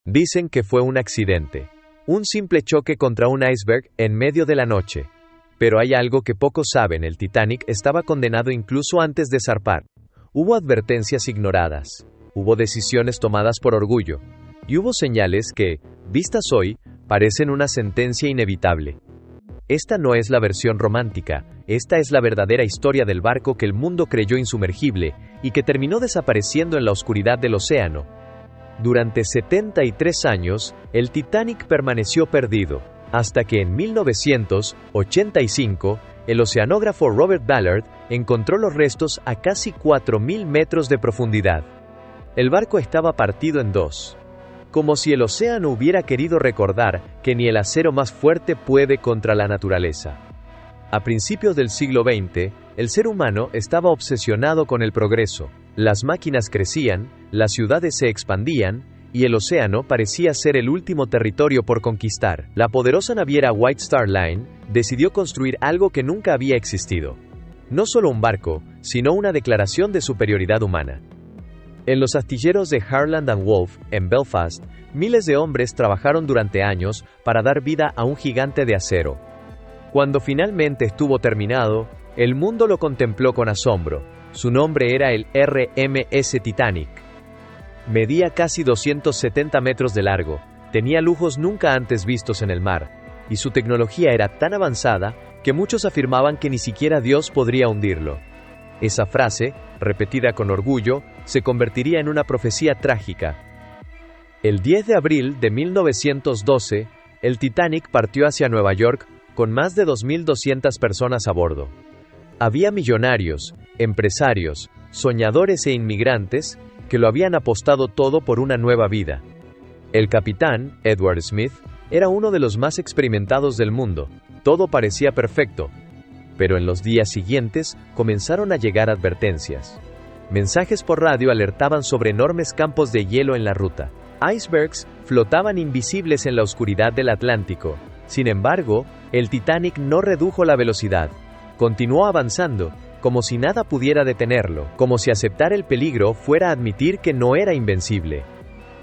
Dicen que fue un accidente, un simple choque contra un iceberg en medio de la noche. Pero hay algo que pocos saben: el Titanic estaba condenado incluso antes de zarpar. Hubo advertencias ignoradas, hubo decisiones tomadas por orgullo, y hubo señales que, vistas hoy, parecen una sentencia inevitable. Esta no es la versión romántica, esta es la verdadera historia del barco que el mundo creyó insumergible y que terminó desapareciendo en la oscuridad del océano. Durante 73 años, el Titanic permaneció perdido, hasta que en 1985, el oceanógrafo Robert Ballard encontró los restos a casi 4.000 metros de profundidad. El barco estaba partido en dos, como si el océano hubiera querido recordar que ni el acero más fuerte puede contra la naturaleza. A principios del siglo XX, el ser humano estaba obsesionado con el progreso. Las máquinas crecían, las ciudades se expandían, y el océano parecía ser el último territorio por conquistar. La poderosa naviera White Star Line decidió construir algo que nunca había existido. No solo un barco, sino una declaración de superioridad humana. En los astilleros de Harland and Wolff, en Belfast, miles de hombres trabajaron durante años para dar vida a un gigante de acero. Cuando finalmente estuvo terminado, el mundo lo contempló con asombro. Su nombre era el RMS Titanic. Medía casi 270 metros de largo, tenía lujos nunca antes vistos en el mar, y su tecnología era tan avanzada que muchos afirmaban que ni siquiera Dios podría hundirlo. Esa frase, repetida con orgullo, se convertiría en una profecía trágica. El 10 de abril de 1912, el Titanic partió hacia Nueva York con más de 2.200 personas a bordo. Había millonarios, empresarios, soñadores e inmigrantes que lo habían apostado todo por una nueva vida. El capitán, Edward Smith, era uno de los más experimentados del mundo. Todo parecía perfecto. Pero en los días siguientes comenzaron a llegar advertencias. Mensajes por radio alertaban sobre enormes campos de hielo en la ruta. Icebergs flotaban invisibles en la oscuridad del Atlántico. Sin embargo, el Titanic no redujo la velocidad. Continuó avanzando, como si nada pudiera detenerlo, como si aceptar el peligro fuera admitir que no era invencible.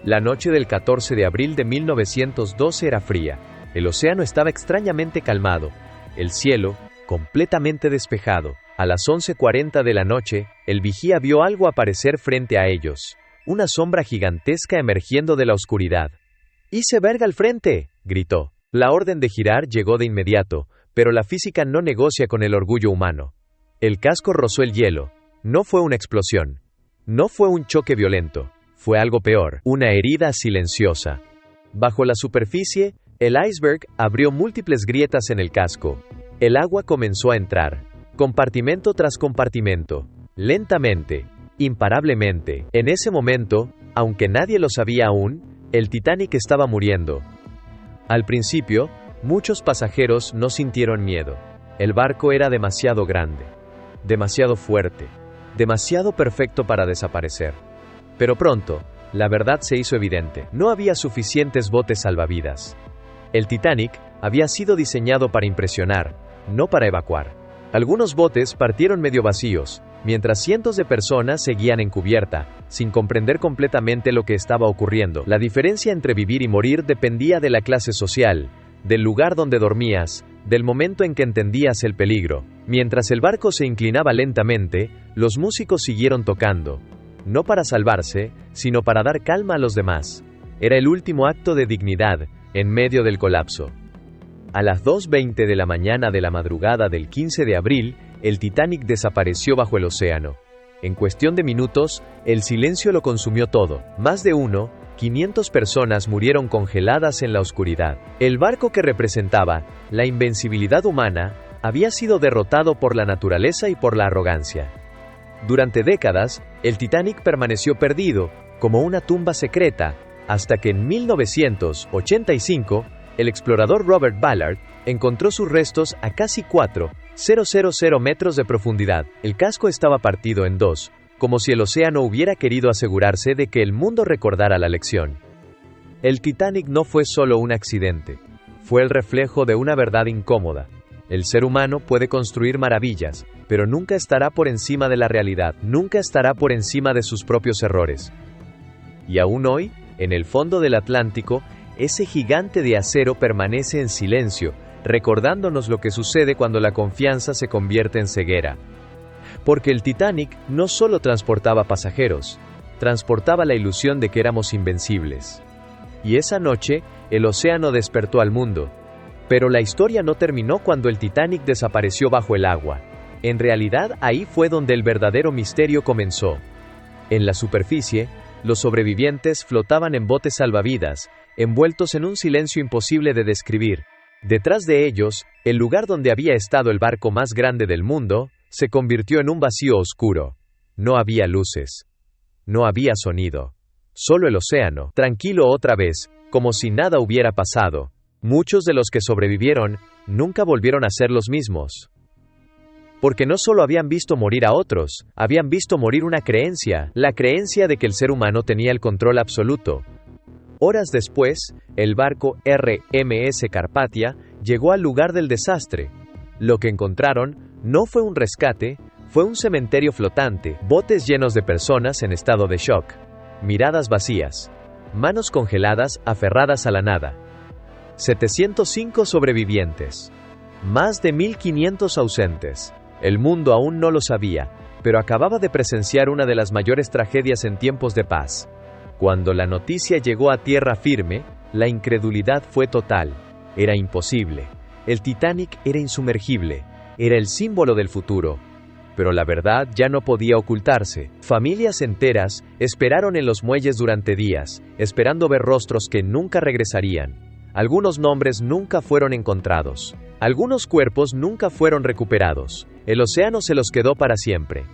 La noche del 14 de abril de 1912 era fría. El océano estaba extrañamente calmado. El cielo, completamente despejado. A las 11:40 de la noche, el vigía vio algo aparecer frente a ellos. Una sombra gigantesca emergiendo de la oscuridad. «¡Iceberg al frente!», gritó. La orden de girar llegó de inmediato, pero la física no negocia con el orgullo humano. El casco rozó el hielo. No fue una explosión. No fue un choque violento. Fue algo peor, una herida silenciosa. Bajo la superficie, el iceberg abrió múltiples grietas en el casco. El agua comenzó a entrar, compartimento tras compartimento, lentamente, imparablemente. En ese momento, aunque nadie lo sabía aún, el Titanic estaba muriendo. Al principio, muchos pasajeros no sintieron miedo. El barco era demasiado grande, demasiado fuerte, demasiado perfecto para desaparecer. Pero pronto, la verdad se hizo evidente. No había suficientes botes salvavidas. El Titanic había sido diseñado para impresionar, no para evacuar. Algunos botes partieron medio vacíos, mientras cientos de personas seguían en cubierta, sin comprender completamente lo que estaba ocurriendo. La diferencia entre vivir y morir dependía de la clase social, del lugar donde dormías, del momento en que entendías el peligro. Mientras el barco se inclinaba lentamente, los músicos siguieron tocando. No para salvarse, sino para dar calma a los demás. Era el último acto de dignidad, en medio del colapso. A las 2:20 de la mañana de la madrugada del 15 de abril, el Titanic desapareció bajo el océano. En cuestión de minutos, el silencio lo consumió todo. Más de 500 personas murieron congeladas en la oscuridad. El barco que representaba la invencibilidad humana había sido derrotado por la naturaleza y por la arrogancia. Durante décadas, el Titanic permaneció perdido, como una tumba secreta, hasta que en 1985, el explorador Robert Ballard encontró sus restos a casi 4,000 metros de profundidad. El casco estaba partido en dos, como si el océano hubiera querido asegurarse de que el mundo recordara la lección. El Titanic no fue solo un accidente, fue el reflejo de una verdad incómoda. El ser humano puede construir maravillas, pero nunca estará por encima de la realidad, nunca estará por encima de sus propios errores. Y aún hoy, En el fondo del Atlántico, ese gigante de acero permanece en silencio, recordándonos lo que sucede cuando la confianza se convierte en ceguera. Porque el Titanic no solo transportaba pasajeros, transportaba la ilusión de que éramos invencibles. Y esa noche, el océano despertó al mundo. Pero la historia no terminó cuando el Titanic desapareció bajo el agua. En realidad, ahí fue donde el verdadero misterio comenzó. En la superficie, los sobrevivientes flotaban en botes salvavidas, envueltos en un silencio imposible de describir. Detrás de ellos, el lugar donde había estado el barco más grande del mundo, se convirtió en un vacío oscuro. No había luces. No había sonido. Solo el océano, tranquilo otra vez, como si nada hubiera pasado. Muchos de los que sobrevivieron nunca volvieron a ser los mismos. Porque no solo habían visto morir a otros, habían visto morir una creencia, la creencia de que el ser humano tenía el control absoluto. Horas después, el barco RMS Carpathia llegó al lugar del desastre. Lo que encontraron no fue un rescate, fue un cementerio flotante, botes llenos de personas en estado de shock, miradas vacías, manos congeladas aferradas a la nada. 705 sobrevivientes. Más de 1500 ausentes. El mundo aún no lo sabía, pero acababa de presenciar una de las mayores tragedias en tiempos de paz. Cuando la noticia llegó a tierra firme, la incredulidad fue total. Era imposible. El Titanic era insumergible. Era el símbolo del futuro. Pero la verdad ya no podía ocultarse. Familias enteras esperaron en los muelles durante días, esperando ver rostros que nunca regresarían. Algunos nombres nunca fueron encontrados. Algunos cuerpos nunca fueron recuperados. El océano se los quedó para siempre.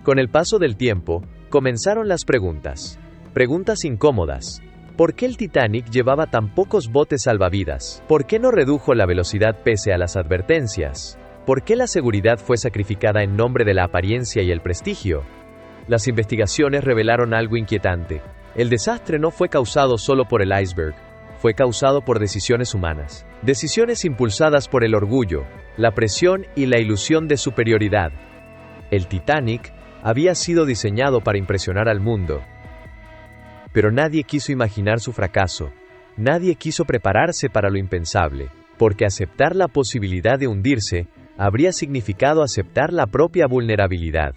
Con el paso del tiempo, comenzaron las preguntas. Preguntas incómodas. ¿Por qué el Titanic llevaba tan pocos botes salvavidas? ¿Por qué no redujo la velocidad pese a las advertencias? ¿Por qué la seguridad fue sacrificada en nombre de la apariencia y el prestigio? Las investigaciones revelaron algo inquietante. El desastre no fue causado solo por el iceberg. Fue causado por decisiones humanas. Decisiones impulsadas por el orgullo, la presión y la ilusión de superioridad. El Titanic había sido diseñado para impresionar al mundo. Pero nadie quiso imaginar su fracaso. Nadie quiso prepararse para lo impensable, porque aceptar la posibilidad de hundirse habría significado aceptar la propia vulnerabilidad.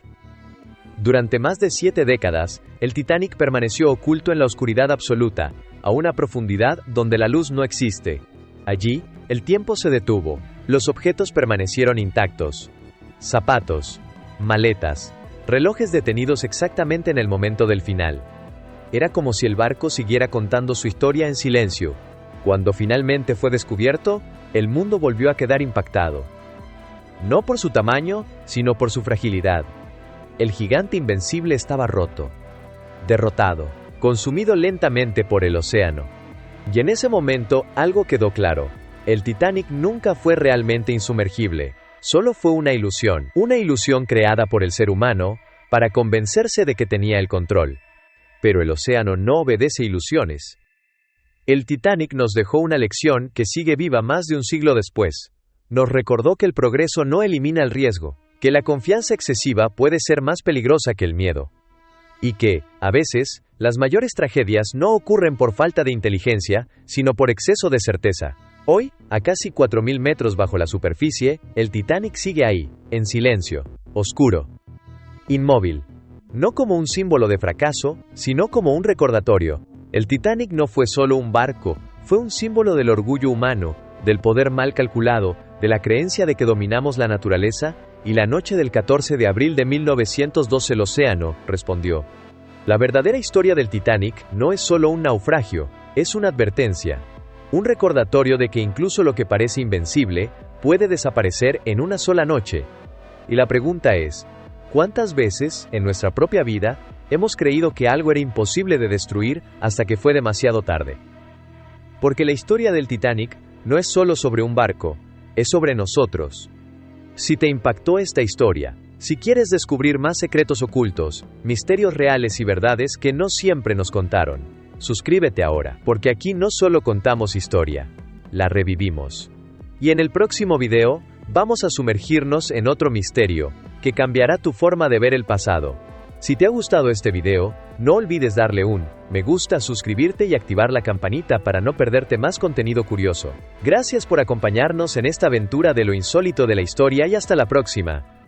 Durante más de 7 décadas, el Titanic permaneció oculto en la oscuridad absoluta, a una profundidad donde la luz no existe. Allí, el tiempo se detuvo, los objetos permanecieron intactos. Zapatos, maletas, relojes detenidos exactamente en el momento del final. Era como si el barco siguiera contando su historia en silencio. Cuando finalmente fue descubierto, el mundo volvió a quedar impactado. No por su tamaño, sino por su fragilidad. El gigante invencible estaba roto, derrotado, consumido lentamente por el océano. Y en ese momento algo quedó claro. El Titanic nunca fue realmente insumergible, solo fue una ilusión creada por el ser humano para convencerse de que tenía el control. Pero el océano no obedece ilusiones. El Titanic nos dejó una lección que sigue viva más de un siglo después. Nos recordó que el progreso no elimina el riesgo, que la confianza excesiva puede ser más peligrosa que el miedo. Y que, a veces, las mayores tragedias no ocurren por falta de inteligencia, sino por exceso de certeza. Hoy, a casi 4000 metros bajo la superficie, el Titanic sigue ahí, en silencio, oscuro, inmóvil. No como un símbolo de fracaso, sino como un recordatorio. El Titanic no fue solo un barco, fue un símbolo del orgullo humano, del poder mal calculado, de la creencia de que dominamos la naturaleza, y la noche del 14 de abril de 1912 el océano respondió. La verdadera historia del Titanic no es solo un naufragio, es una advertencia. Un recordatorio de que incluso lo que parece invencible puede desaparecer en una sola noche. Y la pregunta es, ¿cuántas veces, en nuestra propia vida, hemos creído que algo era imposible de destruir hasta que fue demasiado tarde? Porque la historia del Titanic no es solo sobre un barco, es sobre nosotros. Si te impactó esta historia, si quieres descubrir más secretos ocultos, misterios reales y verdades que no siempre nos contaron, suscríbete ahora, porque aquí no solo contamos historia, la revivimos. Y en el próximo video, vamos a sumergirnos en otro misterio, que cambiará tu forma de ver el pasado. Si te ha gustado este video, no olvides darle un me gusta, suscribirte y activar la campanita para no perderte más contenido curioso. Gracias por acompañarnos en esta aventura de lo insólito de la historia y hasta la próxima.